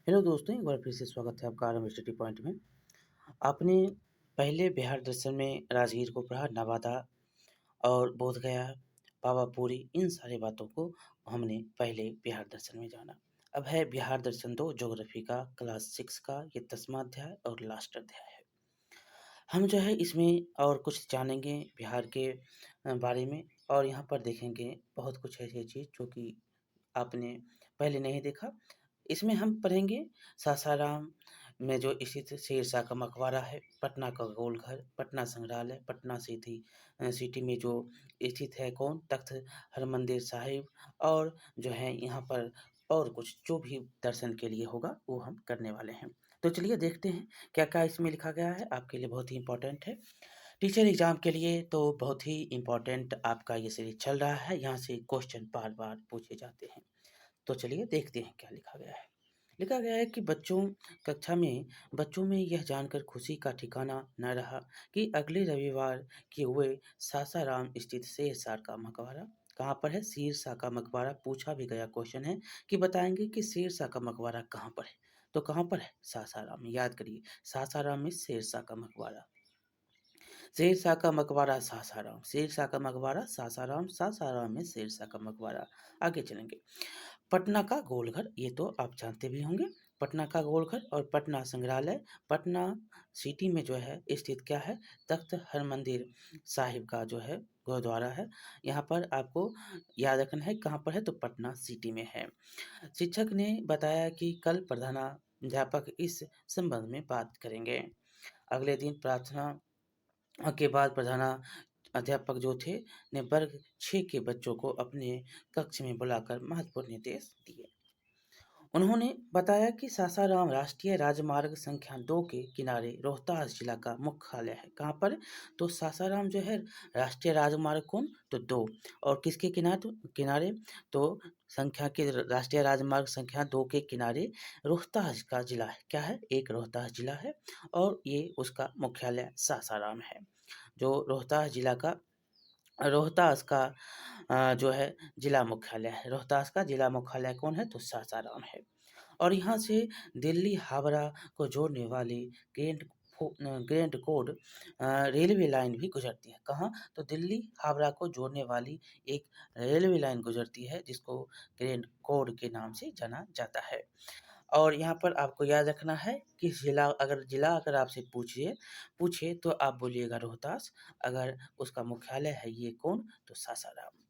Hello दोस्तों, एक बार फिर से स्वागत है आपका आरएम स्टडी पॉइंट में। आपने पहले बिहार दर्शन में राजगीर को पढ़ा, नवादा और बोधगया, पावापुरी, इन सारी बातों को हमने पहले बिहार दर्शन में जाना। अब है बिहार दर्शन 2 ज्योग्राफी का क्लास 6 का ये 10वां अध्याय और लास्ट अध्याय है। हम जो है इसमें और कुछ जानेंगे बिहार के बारे में, और यहाँ पर देखेंगे बहुत कुछ ऐसी चीज़ जो कि आपने पहले नहीं देखा। इसमें हम पढ़ेंगे सासाराम में जो स्थित शेरशाह का मकबरा है, पटना का गोलघर, पटना संग्रहालय, पटना सिटी में जो स्थित है कौन तख्त हरमंदिर साहिब, और जो है यहाँ पर और कुछ जो भी दर्शन के लिए होगा वो हम करने वाले हैं। तो चलिए देखते हैं क्या-क्या इसमें लिखा गया है, आपके लिए बहुत ही इम्पोर्टेंट है। टीचर एग्ज़ाम के लिए तो बहुत ही इम्पोर्टेंट आपका ये सीरीज़ चल रहा है, यहाँ से क्वेश्चन बार-बार पूछे जाते हैं। तो चलिए देखते हैं क्या लिखा गया है। लिखा गया है कि बच्चों में यह जानकर खुशी का ठिकाना न रहा कि अगले रविवार की हुए सासाराम स्थित शेरशाह का मकबरा कहाँ पर है। शेरशाह का मकबरा पूछा भी गया क्वेश्चन है कि बताएंगे कि शेरशाह का मकबरा कहाँ पर है। तो कहाँ पर है? सासाराम में। याद करिए, सासाराम में शेरशाह का मकबरा। शेरशाह का मकबरा सासाराम, शेरशाह का मकबरा सासाराम, सासाराम में शेरशाह का मकबरा। आगे चलेंगे। पटना का गोलघर, ये तो आप जानते भी होंगे। पटना का गोलघर और पटना संग्रहालय, पटना सिटी में जो है स्थित क्या है? तख्त हरमंदिर साहिब का जो है गुरुद्वारा है। यहाँ पर आपको याद रखना है कहाँ पर है, तो पटना सिटी में है। शिक्षक ने बताया कि कल प्रधानाध्यापक इस संबंध में बात करेंगे। अगले दिन प्रार्थना के बाद प्रधानाध्यापक जो थे ने वर्ग 6 के बच्चों को अपने कक्ष में बुलाकर महत्वपूर्ण निर्देश दिए। उन्होंने बताया कि सासाराम राष्ट्रीय राजमार्ग संख्या 2 के किनारे रोहतास जिला का मुख्यालय है। कहाँ पर? तो सासाराम जो है राष्ट्रीय राजमार्ग कौन? तो 2। और किसके किनारे? तो संख्या के राष्ट्रीय राजमार्ग संख्या 2 के किनारे रोहतास का जिला है। क्या है? एक रोहतास जिला है और ये उसका मुख्यालय सासाराम है। जो रोहतास का जो है जिला मुख्यालय है। रोहतास का जिला मुख्यालय कौन है? तो सासाराम है। और यहाँ से दिल्ली हावड़ा को जोड़ने वाली ग्रैंड कोड रेलवे लाइन भी गुजरती है। कहाँ? तो दिल्ली हावड़ा को जोड़ने वाली एक रेलवे लाइन गुजरती है जिसको ग्रैंड कोड के नाम से जाना जाता है। और यहाँ पर आपको याद रखना है कि जिला अगर आपसे पूछे तो आप बोलिएगा रोहतास, अगर उसका मुख्यालय है ये कौन? तो सासाराम।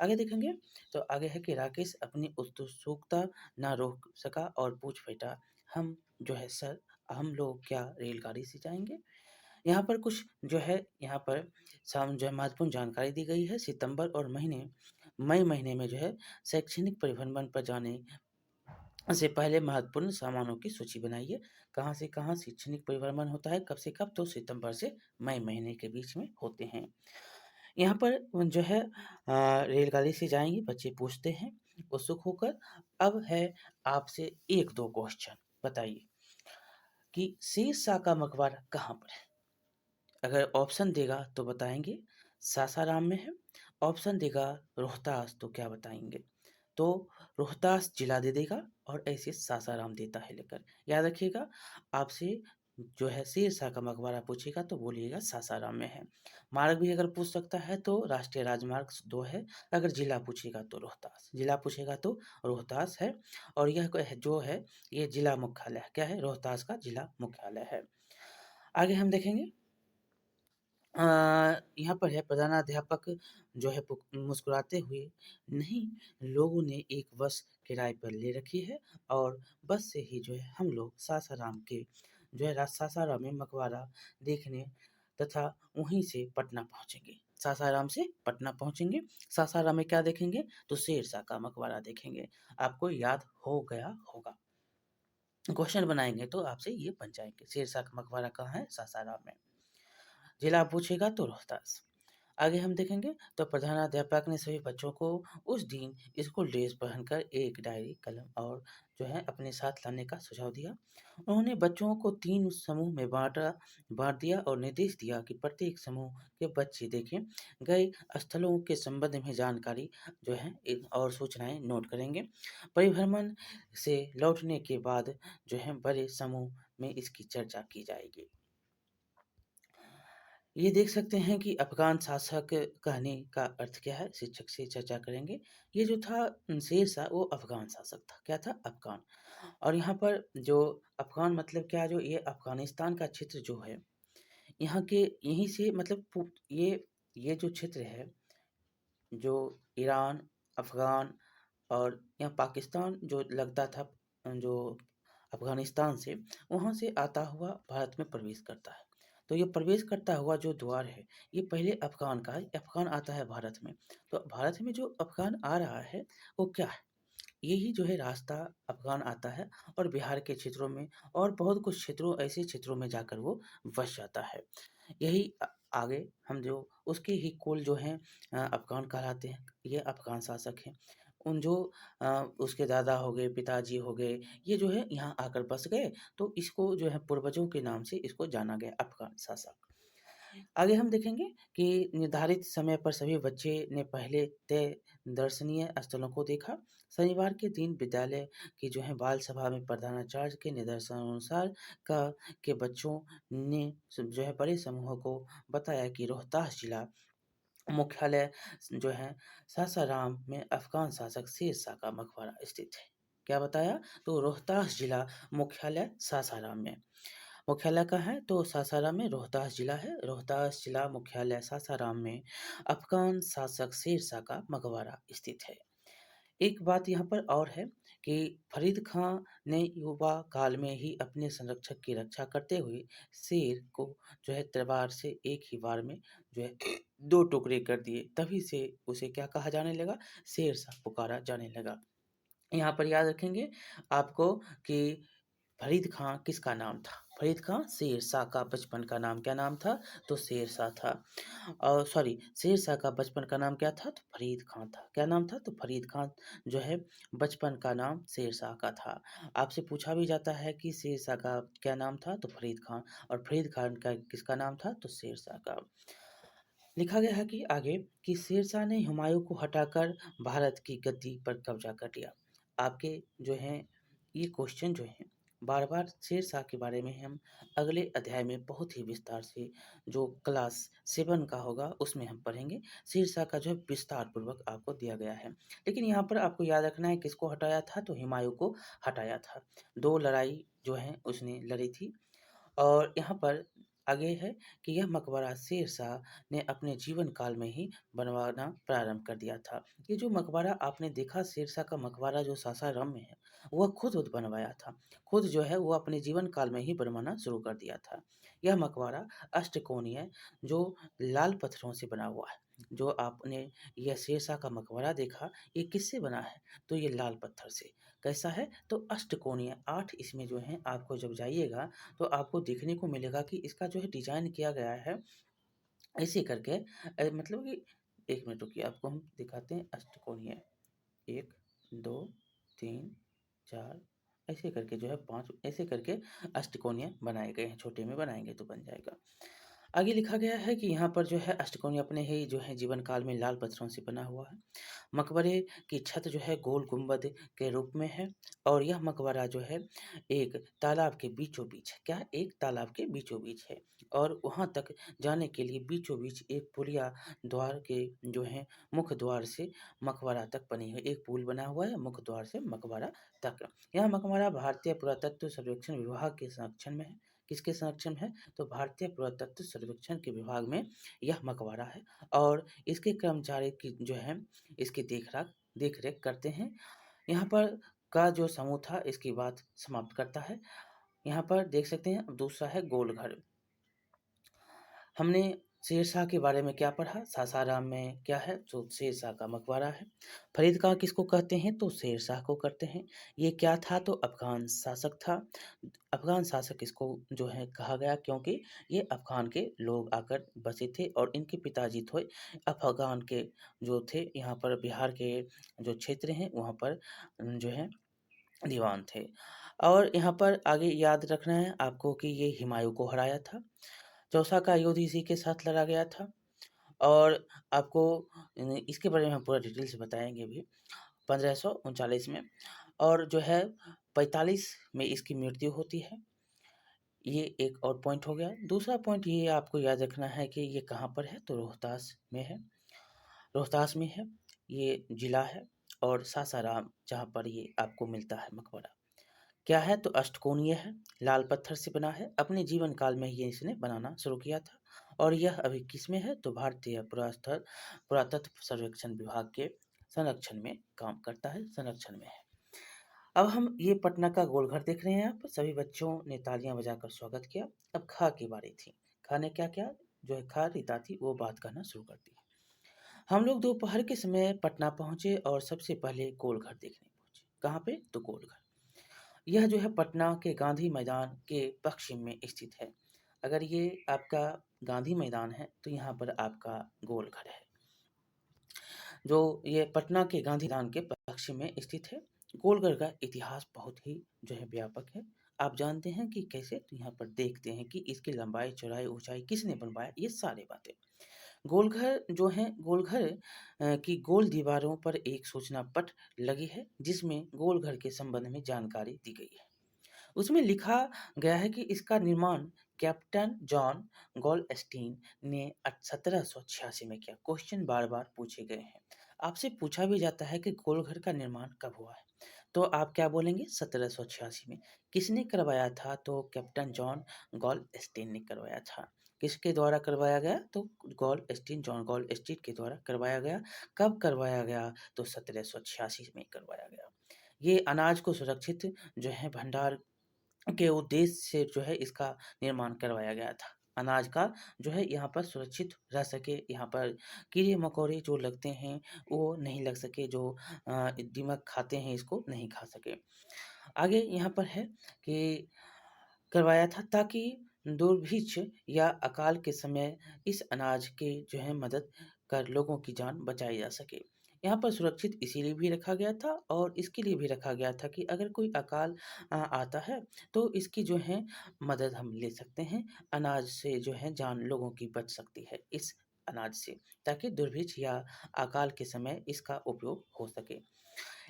आगे देखेंगे तो आगे है कि राकेश अपनी उत्सुकता ना रोक सका और पूछ बैठा, हम जो है सर, हम लोग क्या रेलगाड़ी से जाएंगे? यहाँ पर कुछ जो है यहाँ पर जो है महत्वपूर्ण जानकारी दी गई है। सितंबर और मई महीने में जो है शैक्षणिक परिभ्रमण पर जाने से पहले महत्वपूर्ण सामानों की सूची बनाइए। कहाँ से कहाँ शैक्षणिक परिभ्रमण होता है, कब से कब? तो सितंबर से मई महीने के बीच में होते हैं। यहाँ पर जो है रेलगाड़ी से जाएंगे बच्चे पूछते हैं उत्सुक होकर। अब है आपसे 1-2 क्वेश्चन, बताइए कि शेरशाह का मकबरा कहाँ पर है? अगर ऑप्शन देगा तो बताएंगे सासाराम में है, ऑप्शन देगा रोहतास तो क्या बताएंगे? तो रोहतास जिला दे देगा और ऐसे सासाराम देता है लेकर। याद रखिएगा, आपसे जो है शेरशाह का मकबरा पूछेगा तो बोलिएगा सासाराम में है। मार्ग भी अगर पूछ सकता है तो राष्ट्रीय राजमार्ग 2 है, अगर जिला पूछेगा तो रोहतास, जिला पूछेगा तो रोहतास है। और यह जो है ये जिला मुख्यालय है। क्या है? रोहतास का जिला मुख्यालय है। आगे हम देखेंगे अ, यहाँ पर है प्रधानाध्यापक जो है मुस्कुराते हुए, नहीं, लोगों ने एक बस किराए पर ले रखी है और बस से ही जो है हम लोग सासाराम के जो है सासाराम में मकबरा देखने तथा वहीं से पटना पहुँचेंगे। सासाराम से पटना पहुँचेंगे। सासाराम में क्या देखेंगे? तो शेरशाह का मकबरा देखेंगे। आपको याद हो गया होगा। क्वेश्चन बनाएंगे तो आपसे ये बन जाएंगे। शेरशाह का मकबरा कहाँ है? सासाराम में। जिला पूछेगा तो रोहतास। आगे हम देखेंगे तो प्रधानाध्यापक ने सभी बच्चों को उस दिन स्कूल ड्रेस पहनकर एक डायरी, कलम और जो है अपने साथ लाने का सुझाव दिया। उन्होंने बच्चों को 3 समूह में बाँट दिया और निर्देश दिया कि प्रत्येक समूह के बच्चे देखे गए स्थलों के संबंध में जानकारी जो है और सूचनाएँ नोट करेंगे। परिभ्रमण से लौटने के बाद जो है बड़े समूह में इसकी चर्चा की जाएगी। ये देख सकते हैं कि अफ़गान शासक कहने का अर्थ क्या है, शिक्षक से चर्चा करेंगे। ये जो था शेरशाह वो अफ़गान शासक था। क्या था? अफ़गान। और यहाँ पर जो अफ़गान मतलब क्या, जो ये अफ़गानिस्तान का क्षेत्र जो है, यहाँ के यहीं से मतलब ये जो क्षेत्र है, जो ईरान, अफ़गान और यहाँ पाकिस्तान जो लगता था, जो अफ़गानिस्तान से, वहाँ से आता हुआ भारत में प्रवेश करता है। तो ये प्रवेश करता हुआ जो द्वार है, ये पहले अफ़गान का है, अफ़गान आता है भारत में। तो भारत में जो अफ़गान आ रहा है, वो क्या है? यही जो है रास्ता अफ़गान आता है और बिहार के क्षेत्रों में और बहुत कुछ क्षेत्रों, ऐसे क्षेत्रों में जाकर वो बस जाता है। यही आगे हम जो उसके ही कुल जो हैं अफ़गान कहलाते हैं। ये अफ़गान शासक हैं। उन जो उसके दादा हो गए, पिताजी हो गए, ये जो है यहाँ आकर बस गए, तो इसको जो है पूर्वजों के नाम से इसको जाना गया अफ़गान शासक। आगे हम देखेंगे कि निर्धारित समय पर सभी बच्चे ने पहले तय दर्शनीय स्थलों को देखा। शनिवार के दिन विद्यालय की जो है बाल सभा में प्रधानाचार्य के निर्देशानुसार का के बच्चों ने जो है बड़े समूह को बताया कि रोहतास जिला मुख्यालय जो है सासाराम में अफ़गान शासक शेरशाह का मकबरा स्थित है। क्या बताया? तो रोहतास जिला मुख्यालय सासाराम में। मुख्यालय कहाँ है? तो सासाराम में। रोहतास जिला है। रोहतास जिला मुख्यालय सासाराम में अफ़गान शासक शेरशाह का मकबरा स्थित है। एक बात यहाँ पर और है कि फरीद खां ने युवा काल में ही अपने संरक्षक की रक्षा करते हुए शेर को जो है तलवार से एक ही बार में जो है 2 टुकड़े कर दिए। तभी से उसे क्या कहा जाने लगा? शेरशाह पुकारा जाने लगा। यहाँ पर याद रखेंगे आपको कि फरीद खां किसका नाम था? फरीद खां शेरशाह का बचपन का नाम क्या नाम था? तो शेरशाह था। और सॉरी, शेरशाह का बचपन का नाम क्या था? तो फरीद खां था। क्या नाम था? तो फरीद खां जो है बचपन का नाम शेरशाह का था। आपसे पूछा भी जाता है कि शेरशाह का क्या नाम था? तो फरीद खां। और फरीद खान का किसका नाम था? तो शेरशाह का। लिखा गया है कि आगे कि शेरशाह ने हुमायूं को हटाकर भारत की गद्दी पर कब्जा कर लिया। आपके जो हैं ये क्वेश्चन जो हैं बार-बार शेरशाह के बारे में हम अगले अध्याय में बहुत ही विस्तार से जो क्लास 7 का होगा उसमें हम पढ़ेंगे। शेरशाह का जो है विस्तार पूर्वक आपको दिया गया है। लेकिन यहाँ पर आपको याद रखना है किसको हटाया था? तो हुमायूं को हटाया था। 2 लड़ाई जो है उसने लड़ी थी। और यहाँ पर आगे है कि यह मकबरा शेरशाह ने अपने जीवन काल में ही बनवाना प्रारंभ कर दिया था। ये जो मकबरा आपने देखा शेरशाह का मकबरा जो सासाराम में है, वह खुद बनवाया था। खुद जो है वो अपने जीवन काल में ही बनवाना शुरू कर दिया था। यह मकबरा अष्टकोणीय जो लाल पत्थरों से बना हुआ है। जो आपने यह शेरशाह का मकबरा देखा, ये किससे बना है? तो ये लाल पत्थर से। कैसा है? तो अष्टकोणीय 8 इसमें जो है आपको जब जाइएगा तो आपको देखने को मिलेगा कि इसका जो है डिज़ाइन किया गया है ऐसे करके मतलब कि 1 मिनट रुकिए आपको हम दिखाते हैं अष्टकोणीय 1, 2, 3, 4 ऐसे करके जो है 5 ऐसे करके अष्टकोणीय बनाए गए हैं, छोटे में बनाएँगे तो बन जाएगा। आगे लिखा गया है कि यहाँ पर जो है अष्टकोण अपने ही जो है जीवन काल में लाल पत्थरों से बना हुआ है। मकबरे की छत जो है गोल गुंबद के रूप में है और यह मकबरा जो है एक तालाब के बीचों-बीच है। क्या है? एक तालाब के बीचों-बीच है और वहाँ तक जाने के लिए बीचों-बीच एक पुलिया द्वार के जो है मुख्य द्वार से मकबरा तक बनी है। एक पुल बना हुआ है मुख्य द्वार से मकबरा तक। यह मकबरा भारतीय पुरातत्व सर्वेक्षण विभाग के संरक्षण में है। किसके संरक्षण है? तो भारतीय पुरातत्व सर्वेक्षण के विभाग में यह मकबरा है और इसके कर्मचारी की जो है इसकी देख-रेख करते हैं। यहाँ पर का जो समूह था इसकी बात समाप्त करता है। यहाँ पर देख सकते हैं दूसरा है गोलघर। हमने शेरशाह के बारे में क्या पढ़ा? सासाराम में क्या है? तो शेरशाह का मकबरा है। फरीदगाह किसको कहते हैं? तो शेरशाह को कहते हैं। ये क्या था? तो अफ़गान शासक था। अफ़गान शासक इसको जो है कहा गया, क्योंकि ये अफ़गान के लोग आकर बसे थे और इनके पिताजी थे अफ़गान के जो थे, यहाँ पर बिहार के जो क्षेत्र हैं वहाँ पर जो है दीवान थे। और यहाँ पर आगे याद रखना है आपको कि ये हुमायूँ को हराया था। चौसा का युद्ध इसी के साथ लड़ा गया था। और आपको इसके बारे में हम पूरा डिटेल से बताएँगे भी। 1539 में और जो है 45 में इसकी मृत्यु होती है। ये एक और पॉइंट हो गया। दूसरा पॉइंट ये आपको याद रखना है कि ये कहाँ पर है? तो रोहतास में है। रोहतास में है, ये ज़िला है। और सासाराम जहाँ पर ये आपको मिलता है मकबरा। क्या है? तो अष्टकोणीय है, लाल पत्थर से बना है। अपने जीवन काल में ही ये इसने बनाना शुरू किया था। और यह अभी किसमें है? तो भारतीय पुरातत्व सर्वेक्षण विभाग के संरक्षण में काम करता है, संरक्षण में है। अब हम ये पटना का गोलघर देख रहे हैं आप। सभी बच्चों ने तालियां बजाकर स्वागत किया। अब खा की बारी थी। खा ने क्या किया? जो है खा रीता थी वो बात कहना शुरू कर दी। हम लोग दोपहर के समय पटना पहुंचे और सबसे पहले गोलघर देखने पहुंचे। कहाँ पे? तो गोलघर। यह जो है पटना के गांधी मैदान के पश्चिम में स्थित है। अगर ये आपका गांधी मैदान है तो यहाँ पर आपका गोलघर है। जो ये पटना के गांधी मैदान के पश्चिम में स्थित है। गोलघर का इतिहास बहुत ही जो है व्यापक है। आप जानते हैं कि कैसे? तो यहाँ पर देखते हैं कि इसकी लंबाई, चौड़ाई, ऊंचाई किसने बनवाया, ये सारी बातें। गोलघर जो है, गोलघर की गोल दीवारों पर एक सूचना पट लगी है जिसमें गोलघर के संबंध में जानकारी दी गई है। उसमें लिखा गया है कि इसका निर्माण कैप्टन जॉन गोल्डस्टीन ने 1786 में किया। क्वेश्चन बार बार पूछे गए हैं। आपसे पूछा भी जाता है कि गोलघर का निर्माण कब हुआ है, तो आप क्या बोलेंगे? 1786 में। किसने करवाया था? तो कैप्टन जॉन गोल्डस्टीन ने करवाया था। किसके द्वारा करवाया गया? तो गोल्डस्टीन, जॉन गोल्डस्टीन के द्वारा करवाया गया। कब करवाया गया? तो 1786 में करवाया गया। ये अनाज को सुरक्षित जो है भंडार के उद्देश्य से जो है इसका निर्माण करवाया गया था। अनाज का जो है यहाँ पर सुरक्षित रह सके, यहाँ पर कीड़े-मकोड़े जो लगते हैं वो नहीं लग सके, जो दीमक खाते हैं इसको नहीं खा सके। आगे यहाँ पर है कि करवाया था ताकि दुर्भिक्ष या अकाल के समय इस अनाज के जो है मदद कर लोगों की जान बचाई जा सके। यहाँ पर सुरक्षित इसीलिए भी रखा गया था और इसके लिए भी रखा गया था कि अगर कोई अकाल आता है तो इसकी जो है मदद हम ले सकते हैं। अनाज से जो है जान लोगों की बच सकती है इस अनाज से, ताकि दुर्भिक्ष या अकाल के समय इसका उपयोग हो सके।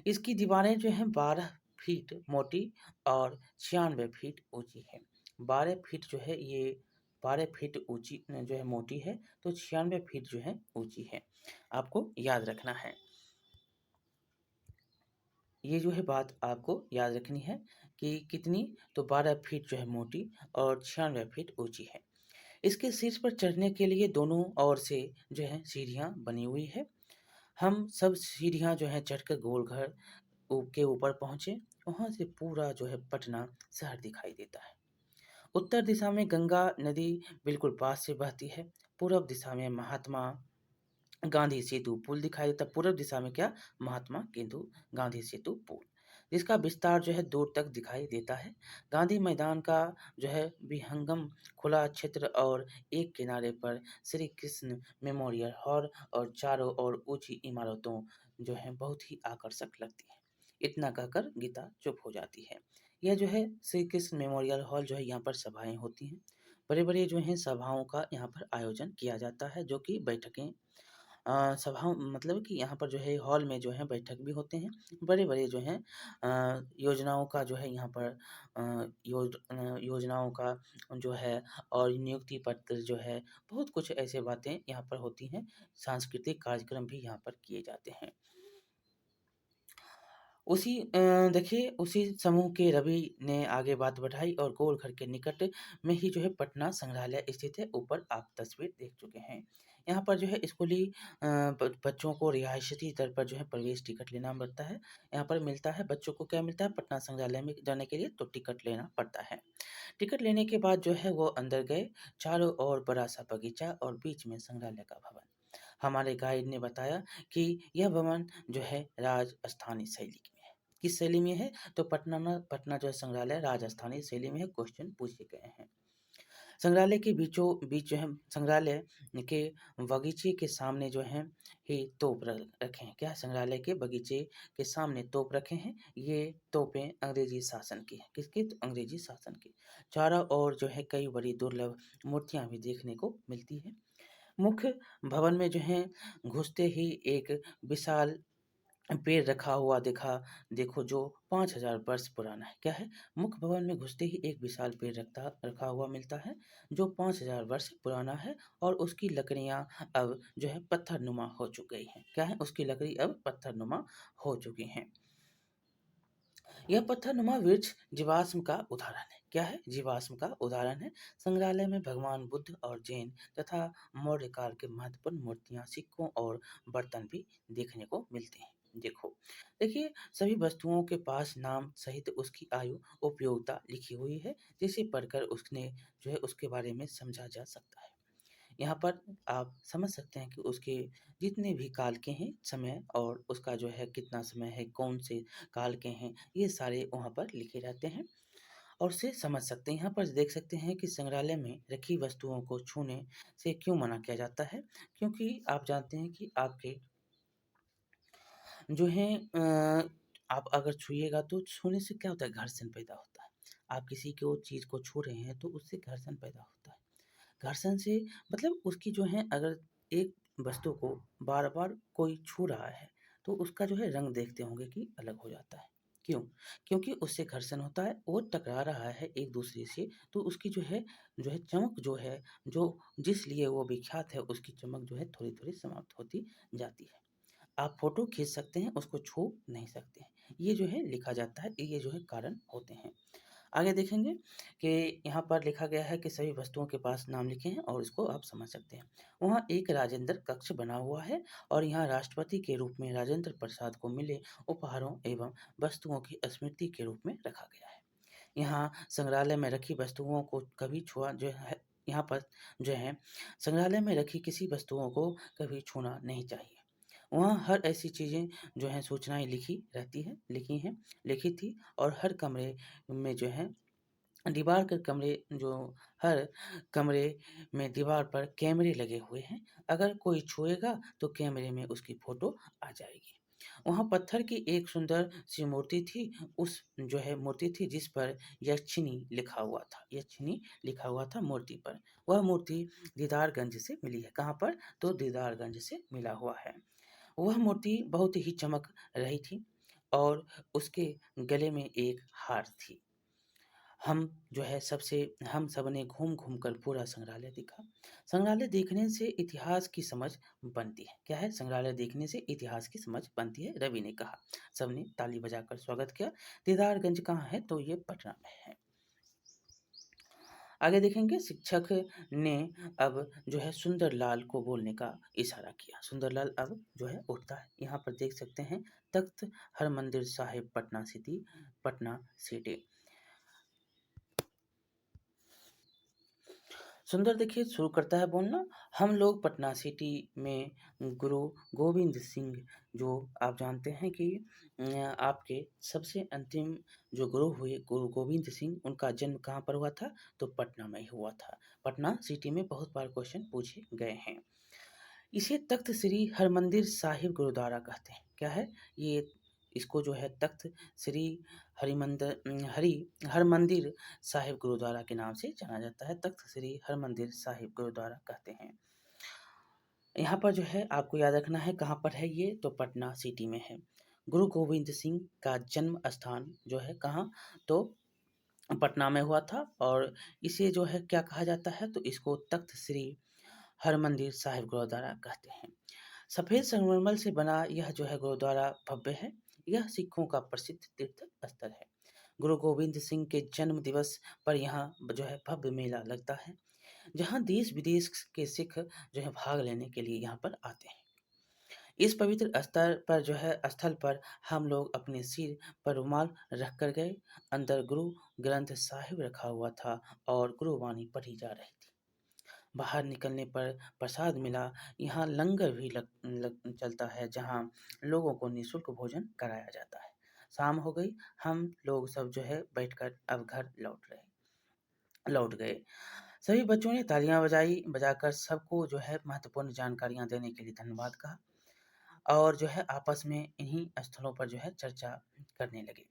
इसकी दीवारें जो हैं 12 फीट मोटी और 96 फीट ऊंची है। 12 फीट जो है ये 12 फीट ऊंची जो है मोटी है, तो 96 फीट जो है ऊंची है। आपको याद रखना है। ये जो है बात आपको याद रखनी है कि कितनी, तो 12 फीट जो है मोटी और 96 फीट ऊंची है। इसके शीर्ष पर चढ़ने के लिए दोनों ओर से जो है सीढ़ियां बनी हुई है। हम सब सीढ़ियां जो है चढ़कर गोलघर के ऊपर पहुंचे। वहां से पूरा जो है पटना शहर दिखाई देता है। उत्तर दिशा में गंगा नदी बिल्कुल पास से बहती है। पूर्व दिशा में महात्मा गांधी सेतु पुल दिखाई देता है। पूर्व दिशा में क्या? महात्मा केंदु गांधी सेतु पुल, जिसका विस्तार जो है दूर तक दिखाई देता है। गांधी मैदान का जो है विहंगम खुला क्षेत्र और एक किनारे पर श्री कृष्ण मेमोरियल हॉल और चारों ओर ऊंची इमारतों जो है बहुत ही आकर्षक लगती है। इतना कहकर गीता चुप हो जाती है। यह जो है श्री कृष्ण मेमोरियल हॉल जो है यहाँ पर सभाएं होती हैं। बड़े बड़े जो हैं सभाओं का यहाँ पर आयोजन किया जाता है, जो कि बैठकें सभाओं मतलब कि यहाँ पर जो है हॉल में जो है बैठक भी होते हैं। बड़े-बड़े जो हैं योजनाओं का जो है यहाँ पर योजनाओं का जो है और नियुक्ति पत्र जो है, बहुत कुछ ऐसे बातें यहाँ पर होती हैं। सांस्कृतिक कार्यक्रम भी यहाँ पर किए जाते हैं। देखिए उसी समूह के रवि ने आगे बात बढ़ाई और गोलघर के निकट में ही जो है पटना संग्रहालय स्थित है। ऊपर आप तस्वीर देख चुके हैं। यहाँ पर जो है स्कूली बच्चों को रिहायशी दर पर जो है प्रवेश टिकट लेना पड़ता है। यहाँ पर मिलता है बच्चों को क्या मिलता है, पटना संग्रहालय में जाने के लिए तो टिकट लेना पड़ता है। टिकट लेने के बाद जो है वो अंदर गए, चारों ओर बड़ा-सा बगीचा और बीच में संग्रहालय का भवन। हमारे गाइड ने बताया कि यह भवन जो है राजस्थानी शैली में है। किस शैली में है? तो पटना जो है संग्रहालय राजस्थानी शैली में है, क्वेश्चन पूछे गए हैं। संग्रहालय के बीचों बीच जो है संग्रहालय के बगीचे के सामने जो है ये तोप रखे हैं। क्या संग्रहालय के बगीचे के सामने तोप रखे हैं? ये तोपें अंग्रेजी शासन की हैं। किसकी? तो अंग्रेजी शासन की। चारों ओर जो है कई बड़ी दुर्लभ मूर्तियां भी देखने को मिलती है। मुख्य भवन में जो है घुसते ही एक विशाल पेड़ रखा हुआ देखो जो 5000 वर्ष पुराना है। क्या है? मुख्य भवन में घुसते ही एक विशाल पेड़ रखा हुआ मिलता है जो 5000 वर्ष पुराना है और उसकी लकड़ियाँ अब जो है पत्थरनुमा हो चुकी हैं। क्या है? उसकी लकड़ी अब पत्थरनुमा हो चुकी हैं। यह पत्थरनुमा वृक्ष जीवाश्म का उदाहरण है। क्या है? जीवाश्म का उदाहरण है। संग्रहालय में भगवान बुद्ध और जैन तथा मौर्य काल के महत्वपूर्ण मूर्तियां, सिक्कों और बर्तन भी देखने को मिलते हैं। देखिए सभी वस्तुओं के पास नाम सहित उसकी आयु, उपयोगिता लिखी हुई है, जिसे पढ़कर उसने जो है उसके बारे में समझा जा सकता है। यहाँ पर आप समझ सकते हैं कि उसके जितने भी काल के हैं समय और उसका जो है कितना समय है, कौन से काल के हैं, ये सारे वहाँ पर लिखे रहते हैं और उसे समझ सकते हैं। यहाँ पर देख सकते हैं कि संग्रहालय में रखी वस्तुओं को छूने से क्यों मना किया जाता है? क्योंकि आप जानते हैं कि आपके जो है आप अगर छुइएगा तो छूने से क्या होता है? घर्षण पैदा होता है। आप किसी को चीज़ को छू रहे हैं तो उससे घर्षण पैदा होता है। घर्षण से मतलब उसकी जो है अगर एक वस्तु को बार-बार कोई छू रहा है, तो उसका जो है रंग देखते होंगे कि अलग हो जाता है। क्यों? क्योंकि उससे घर्षण होता है, वो टकरा रहा है एक-दूसरे से, तो उसकी जो है चमक जो है, जो जिस लिए वो विख्यात है, उसकी चमक जो है थोड़ी-थोड़ी समाप्त होती जाती है। आप फ़ोटो खींच सकते हैं, उसको छू नहीं सकते हैं। ये जो है लिखा जाता है, ये जो है कारण होते हैं। आगे देखेंगे कि यहाँ पर लिखा गया है कि सभी वस्तुओं के पास नाम लिखे हैं और इसको आप समझ सकते हैं। वहाँ एक राजेंद्र कक्ष बना हुआ है और यहाँ राष्ट्रपति के रूप में राजेंद्र प्रसाद को मिले उपहारों एवं वस्तुओं की स्मृति के रूप में रखा गया है। यहाँ संग्रहालय में रखी वस्तुओं को कभी छुआ जो है यहाँ पर जो है संग्रहालय में रखी किसी वस्तुओं को कभी छूना नहीं चाहिए। वहाँ हर ऐसी चीज़ें जो हैं सूचनाएँ लिखी थी और हर कमरे में जो है दीवार के कमरे जो हर कमरे में दीवार पर कैमरे लगे हुए हैं। अगर कोई छुएगा तो कैमरे में उसकी फ़ोटो आ जाएगी। वहाँ पत्थर की एक सुंदर सी मूर्ति थी, उस जो है मूर्ति थी जिस पर यक्षिणी लिखा हुआ था। यक्षिणी लिखा हुआ था मूर्ति पर। वह मूर्ति दीदारगंज से मिली है। कहाँ पर? तो दीदारगंज से मिला हुआ है। वह मूर्ति बहुत ही चमक रही थी और उसके गले में एक हार थी। हम सबने घूम-घूम कर पूरा संग्रहालय देखा। संग्रहालय देखने से इतिहास की समझ बनती है। क्या है? संग्रहालय देखने से इतिहास की समझ बनती है, रवि ने कहा। सबने ताली बजाकर स्वागत किया। दीदारगंज कहाँ है? तो ये पटना में है। आगे देखेंगे शिक्षक ने अब जो है सुंदरलाल को बोलने का इशारा किया। सुंदरलाल अब जो है उठता है। यहाँ पर देख सकते हैं तख्त हरमंदिर साहिब पटना सिटी। सुंदर देखिए शुरू करता है बोलना, हम लोग पटना सिटी में गुरु गोविंद सिंह जो आप जानते हैं कि आपके सबसे अंतिम जो गुरु हुए गुरु गोविंद सिंह उनका जन्म कहाँ पर हुआ था? तो पटना में ही हुआ था। पटना सिटी में बहुत बार क्वेश्चन पूछे गए हैं। इसे तख्त श्री हरमंदिर साहिब गुरुद्वारा कहते हैं। क्या है? ये इसको जो है तख्त श्री हरि हरमंदिर साहिब गुरुद्वारा के नाम से जाना जाता है। तख्त श्री हरमंदिर साहिब गुरुद्वारा कहते हैं। यहाँ पर जो है आपको याद रखना है कहाँ पर है ये? तो पटना सिटी में है। गुरु गोविंद सिंह का जन्म स्थान जो है कहाँ? तो पटना में हुआ था और इसे जो है क्या कहा जाता है? तो इसको तख्त श्री हरमंदिर साहिब गुरुद्वारा कहते हैं। सफ़ेद संगमरमर से बना यह जो है गुरुद्वारा भव्य है। यह सिखों का प्रसिद्ध तीर्थ स्थल है। गुरु गोविंद सिंह के जन्म दिवस पर यहाँ जो है भव्य मेला लगता है। जहाँ देश-विदेश के सिख जो है भाग लेने के लिए यहाँ पर आते हैं। इस पवित्र स्थल पर हम लोग अपने सिर पर रुमाल रख कर गए। अंदर गुरु ग्रंथ साहिब रखा हुआ था और गुरुवाणी पढ़ी जा रही थी। बाहर निकलने पर प्रसाद मिला। यहाँ लंगर भी चलता है, जहाँ लोगों को निःशुल्क भोजन कराया जाता है। शाम हो गई, हम लोग सब जो है बैठकर अब घर लौट गए। सभी बच्चों ने तालियां बजाकर सबको जो है महत्वपूर्ण जानकारियां देने के लिए धन्यवाद कहा और जो है आपस में इन्हीं स्थलों पर जो है चर्चा करने लगे।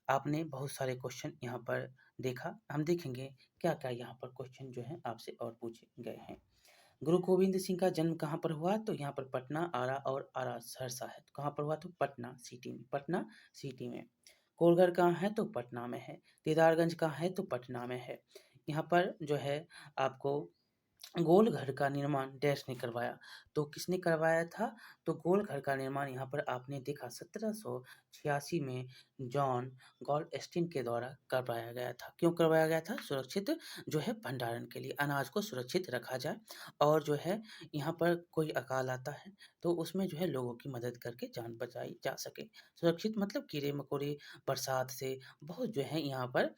आपने बहुत सारे क्वेश्चन यहाँ पर देखा। हम देखेंगे क्या-क्या यहाँ पर क्वेश्चन जो हैं आपसे और पूछे गए हैं। गुरु गोविंद सिंह का जन्म कहाँ पर हुआ? तो यहाँ पर पटना, आरा और आरा सहरसा है। तो कहाँ पर हुआ? तो पटना सिटी में। पटना सिटी में। कोलघर कहाँ है? तो पटना में है। दीदारगंज कहाँ है? तो पटना में है। यहाँ पर जो है आपको गोल घर का निर्माण डैश ने करवाया। तो किसने करवाया था? तो गोल घर का निर्माण यहाँ पर आपने देखा 1786 में जॉन गॉलस्टीन के द्वारा करवाया गया था। क्यों करवाया गया था? सुरक्षित जो है भंडारण के लिए, अनाज को सुरक्षित रखा जाए और जो है यहाँ पर कोई अकाल आता है तो उसमें जो है लोगों की मदद करके जान बचाई जा सके। सुरक्षित मतलब कीड़े-मकोड़े, बरसात से बहुत जो है यहाँ पर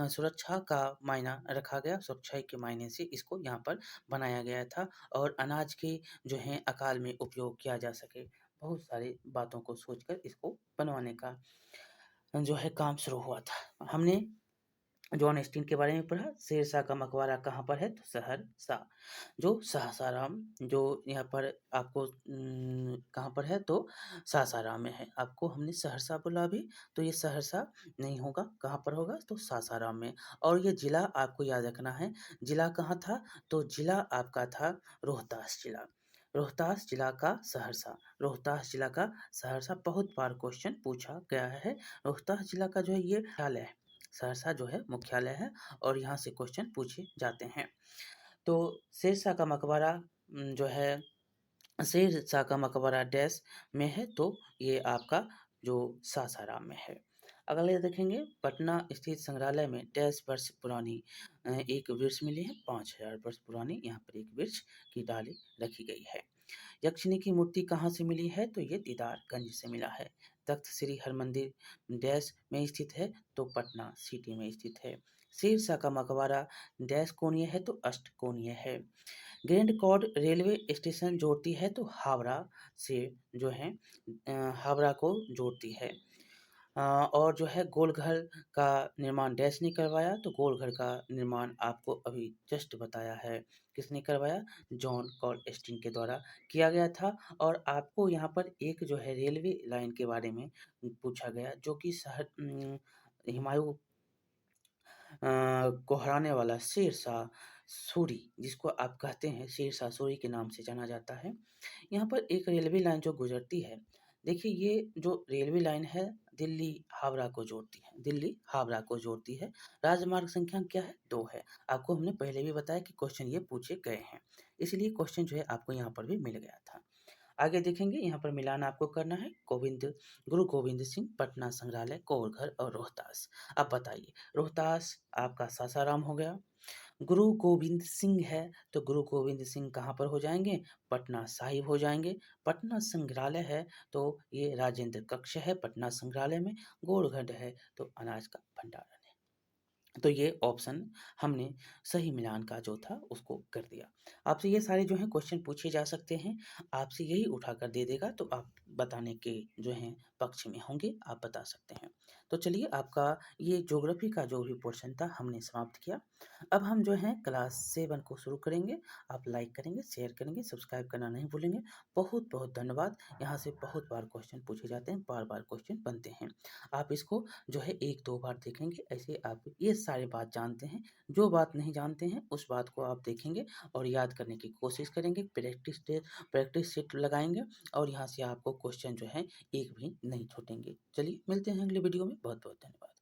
सुरक्षा का मायना रखा गया। सुरक्षा के मायने से इसको यहाँ पर बनाया गया था और अनाज के जो है अकाल में उपयोग किया जा सके। बहुत सारी बातों को सोचकर इसको बनवाने का जो है काम शुरू हुआ था। हमने जॉन स्टीन के बारे में पढ़ा। शेरशाह का मकबरा कहाँ पर है? तो सहरसा। जो सासाराम जो यहाँ पर आपको कहाँ पर है? तो सासाराम में है। आपको हमने सहरसा बोला अभी, तो ये सहरसा नहीं होगा। कहाँ पर होगा? तो सासाराम में। और ये जिला आपको याद रखना है। जिला कहाँ था? तो जिला आपका था रोहतास जिला। रोहतास जिला का सहरसा। रोहतास जिला का सहरसा बहुत बार क्वेश्चन पूछा गया है। रोहतास जिला का जो है ये मुख्यालय है। सहरसा जो है मुख्यालय है और यहाँ से क्वेश्चन पूछे जाते हैं। तो शेरशाह का मकबरा जो है शेरशाह का मकबरा डैश में है? तो ये आपका जो सासाराम में है। अगले देखेंगे पटना स्थित संग्रहालय में डैश वर्ष पुरानी एक वृक्ष मिली है। 5000 वर्ष पुरानी यहाँ पर एक वृक्ष की डाली रखी गई है। यक्षिणी की मूर्ति कहाँ से मिली है? तो ये दीदारगंज से मिला है। तख्त श्री हरमंदिर डैश में स्थित है? तो पटना सिटी में स्थित है। शेरशाह का मकबरा डैश कोणीय है? तो अष्टकोणीय है। ग्रैंड कॉर्ड रेलवे स्टेशन जोड़ती है? तो हावड़ा से जो है हावड़ा को जोड़ती है। और जो है गोलघर का निर्माण डैश ने करवाया? तो गोलघर का निर्माण आपको अभी जस्ट बताया है। किसने करवाया? जॉन गॉलस्टीन के द्वारा किया गया था। और आपको यहाँ पर एक जो है रेलवे लाइन के बारे में पूछा गया जो कि हुमायूँ को हराने वाला शेरशाह सूरी, जिसको आप कहते हैं शेरशाह सूरी के नाम से जाना जाता है। यहाँ पर एक रेलवे लाइन जो गुजरती है, देखिए ये जो रेलवे लाइन है दिल्ली हावड़ा को जोड़ती है। दिल्ली हावड़ा को जोड़ती है। राजमार्ग संख्या क्या है? 2 है। आपको हमने पहले भी बताया कि क्वेश्चन ये पूछे गए हैं, इसलिए क्वेश्चन जो है आपको यहाँ पर भी मिल गया था। आगे देखेंगे यहाँ पर मिलान आपको करना है। गुरु गोविंद सिंह पटना संग्रहालय, कोलघर और रोहतास। अब बताइए रोहतास आपका सासाराम हो गया। गुरु गोविंद सिंह है तो गुरु गोविंद सिंह कहाँ पर हो जाएंगे? पटना साहिब हो जाएंगे। पटना संग्रहालय है तो ये राजेंद्र कक्ष है पटना संग्रहालय में। गोलघर है तो अनाज का भंडारण है। तो ये ऑप्शन हमने सही मिलान का जो था उसको कर दिया। आपसे ये सारे जो हैं क्वेश्चन पूछे जा सकते हैं। आपसे यही उठाकर दे देगा तो आप बताने के जो हैं पक्ष में होंगे, आप बता सकते हैं। तो चलिए आपका ये ज्योग्राफी का जो भी पोर्शन था हमने समाप्त किया। अब हम जो हैं क्लास 7 को शुरू करेंगे। आप लाइक करेंगे, शेयर करेंगे, सब्सक्राइब करना नहीं भूलेंगे। बहुत-बहुत धन्यवाद। यहाँ से बहुत बार क्वेश्चन पूछे जाते हैं, बार-बार क्वेश्चन बनते हैं। आप इसको जो है 1-2 बार देखेंगे, ऐसे आप ये सारी बात जानते हैं। जो बात नहीं जानते हैं, उस बात को आप देखेंगे और याद करने की कोशिश करेंगे। प्रैक्टिस सेट लगाएँगे और यहाँ से आपको क्वेश्चन जो है एक भी नहीं छूटेंगे। चलिए मिलते हैं अगले वीडियो में। बहुत-बहुत धन्यवाद।